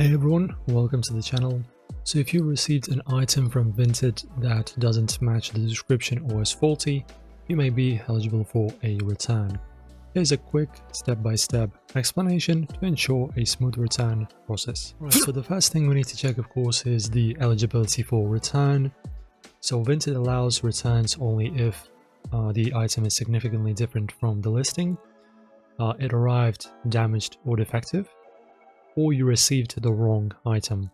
Hey everyone, welcome to the channel. So if you received an item from Vinted that doesn't match the description or is faulty, you may be eligible for a return. Here's a quick step-by-step explanation to ensure a smooth return process. Right, so the first thing we need to check, of course, is the eligibility for return. So Vinted allows returns only if the item is significantly different from the listing, it arrived damaged or defective, or you received the wrong item.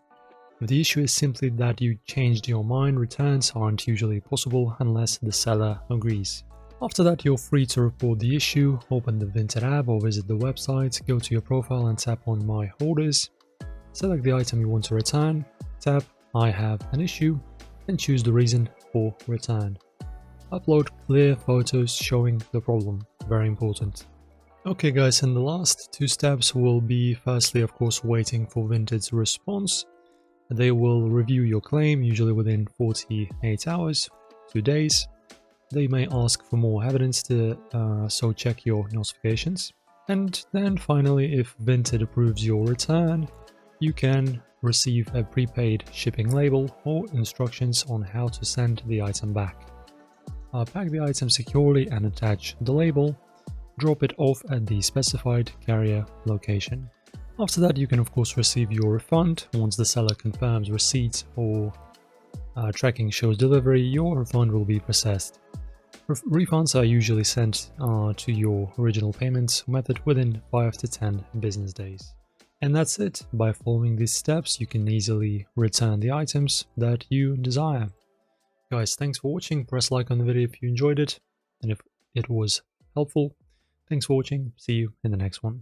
If the issue is simply that you changed your mind, returns aren't usually possible unless the seller agrees. After that, you're free to report the issue, open the Vinted app or visit the website, go to your profile and tap on My Orders, select the item you want to return, tap I have an issue, and choose the reason for return. Upload clear photos showing the problem, very important. Okay guys, and the last two steps will be firstly, of course, waiting for Vinted's response. They will review your claim, usually within 48 hours, 2 days. They may ask for more evidence so check your notifications. And then finally, if Vinted approves your return, you can receive a prepaid shipping label or instructions on how to send the item back. Pack the item securely and attach the label. Drop it off at the specified carrier location. After that, you can of course receive your refund. Once the seller confirms receipt or tracking shows delivery, your refund will be processed. Refunds are usually sent to your original payment method within 5 to 10 business days. And that's it. By following these steps, you can easily return the items that you desire. Guys, thanks for watching. Press like on the video if you enjoyed it and if it was helpful. Thanks for watching. See you in the next one.